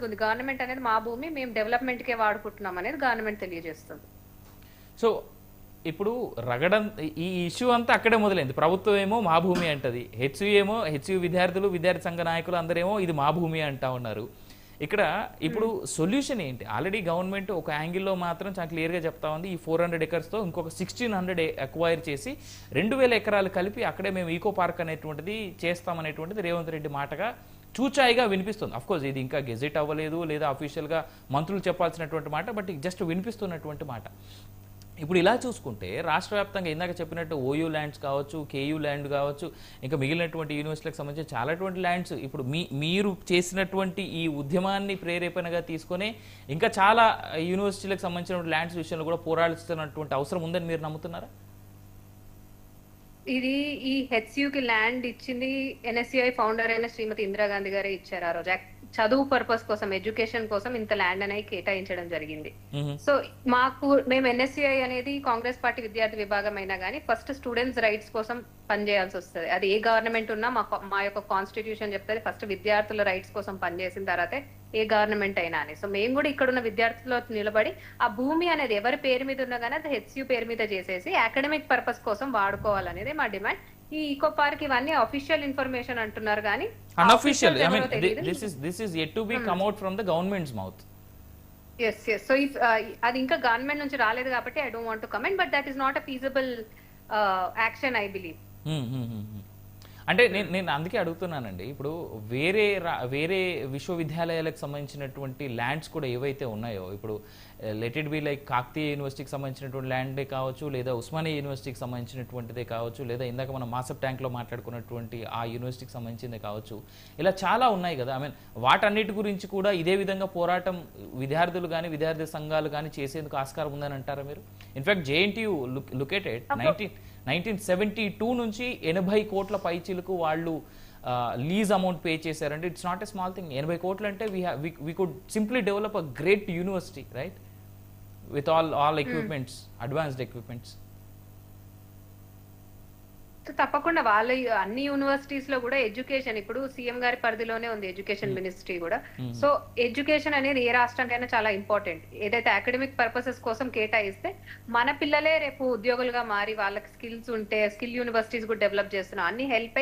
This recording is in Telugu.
ఉంది. గవర్నమెంట్ అనేది మా భూమి మేము డెవలప్‌మెంట్‌కే వాడుకుంటున్నాం అనేది గవర్నమెంట్ తెలియజేస్తుంది. సో ఇప్పుడు రగడం ఈ ఇష్యూ అంతా అక్కడే మొదలైంది. ప్రభుత్వం ఏమో మా భూమి అంటది. హెచ్‌యు విద్యార్థులు, విద్యార్థి సంఘ నాయకులు అందరేమో ఇది మా భూమి అంటా ఉన్నారు. ఇక్కడ ఇప్పుడు సొల్యూషన్ ఏంటి? ఆల్రెడీ గవర్నమెంట్ ఒక యాంగిల్లో మాత్రం చాలా క్లియర్‌గా చెప్తా ఉంది. ఈ 400 ఎకర్స్‌తో ఇంకొక 1600 అక్వైర్ చేసి 2000 ఎకరాలు కలిపి అక్కడే మేము ఈకో పార్క్ అనేటువంటిది చేస్తామనేటువంటిది రేవంత్ రెడ్డి మాటగా చూచాయిగా వినిపిస్తుంది. అఫ్కోర్స్ ఇది ఇంకా గెజెట్ అవ్వలేదు లేదా అఫీషియల్గా మంత్రులు చెప్పాల్సినటువంటి మాట, బట్ జస్ట్ వినిపిస్తున్నటువంటి మాట. ఇప్పుడు ఇలా చూసుకుంటే రాష్ట్ర వ్యాప్తంగా ఇందాక చెప్పినట్టు ఓయూ ల్యాండ్స్ కావచ్చు, కేయూ ల్యాండ్ కావచ్చు, ఇంకా మిగిలినటువంటి యూనివర్సిటీలకు సంబంధించిన చాలాటువంటి ల్యాండ్స్ ఇప్పుడు మీరు చేసినటువంటి ఈ ఉద్యమాన్ని ప్రేరేపణగా తీసుకొని ఇంకా చాలా యూనివర్సిటీలకు సంబంధించిన ల్యాండ్స్ విషయంలో కూడా పోరాడుతున్నటువంటి అవసరం ఉందని మీరు నమ్ముతున్నారా? ఇది ఈ హెచ్‌యుకి ల్యాండ్ ఇచ్చింది ఎన్ఎస్‌యుఐ ఫౌండర్ అయిన శ్రీమతి ఇందిరాగాంధీ గారే ఇచ్చారు ఆ రోజు. చదువు పర్పస్ కోసం, ఎడ్యుకేషన్ కోసం ఇంత ల్యాండ్ అనేది కేటాయించడం జరిగింది. సో మేము ఎన్ఎస్‌యుఐ అనేది కాంగ్రెస్ పార్టీ విద్యార్థి విభాగం అయినా కానీ ఫస్ట్ స్టూడెంట్స్ రైట్స్ కోసం పనిచేయాల్సి వస్తుంది. అది ఏ గవర్నమెంట్ ఉన్నా మా యొక్క కాన్స్టిట్యూషన్ చెప్తుంది ఫస్ట్ విద్యార్థుల రైట్స్ కోసం పనిచేసిన తర్వాతే ఏ గవర్నమెంట్ అయినా అని. సో మేము కూడా ఇక్కడ ఉన్న విద్యార్థుల్లో నిలబడి ఆ భూమి అనేది ఎవరి పేరు మీద ఉన్నా కానీ అది హెచ్‌యు పేరు మీద చేసేసి అకాడమిక్ పర్పస్ కోసం వాడుకోవాలనేది మా డిమాండ్. ఈ ఈకో పార్క్ ఇవన్నీ అఫీషియల్ ఇన్ఫర్మేషన్ అంటున్నారు కానీ unofficial, I mean this is yet to be come out from the government's mouth. Yes. So if అది ఇంకా గవర్నమెంట్ నుంచి రాలేదు కాబట్టి I don't want to comment, but that is not a feasible action I believe. అంటే నేను అందుకే అడుగుతున్నానండి. ఇప్పుడు వేరే విశ్వవిద్యాలయాలకు సంబంధించినటువంటి ల్యాండ్స్ కూడా ఏవైతే ఉన్నాయో, ఇప్పుడు let it be like Kakatiya యూనివర్సిటీకి సంబంధించినటువంటి ల్యాండే కావచ్చు, లేదా ఉస్మానియా యూనివర్సిటీకి సంబంధించినటువంటిదే కావచ్చు, లేదా ఇందాక మనం మాసప్ ట్యాంక్లో మాట్లాడుకున్నటువంటి ఆ యూనివర్సిటీకి సంబంధించిందే కావచ్చు, ఇలా చాలా ఉన్నాయి కదా. ఐ మీన్ వాటన్నిటి గురించి కూడా ఇదే విధంగా పోరాటం విద్యార్థులు కానీ విద్యార్థి సంఘాలు కానీ చేసేందుకు ఆస్కారం ఉందని అంటారా మీరు? ఇన్ఫాక్ట్ జేఎన్టీయూ లుకేటెడ్ 1972 నుంచి 80 కోట్ల పైచీలకు వాళ్ళు లీజ్ అమౌంట్ పే చేశారంటే it's not a small thing. 80 కోట్లు అంటే we could simply develop a great university, right, with all equipments, advanced equipments. తప్పకుండా వాళ్ళ అన్ని యూనివర్సిటీస్ లో కూడా ఎడ్యుకేషన్ ఇప్పుడు సీఎం గారి పరిధిలోనే ఉంది ఎడ్యుకేషన్ మినిస్ట్రీ కూడా. సో ఎడ్యుకేషన్ అనేది ఏ రాష్ట్రానికైనా చాలా ఇంపార్టెంట్. ఏదైతే అకాడమిక్ పర్పసెస్ కోసం కేటాయిస్తే మన పిల్లలే రేపు ఉద్యోగులుగా మారి వాళ్ళకి స్కిల్స్ ఉంటే స్కిల్ యూనివర్సిటీస్ కూడా డెవలప్ చేస్తున్నాం. అన్ని హెల్ప్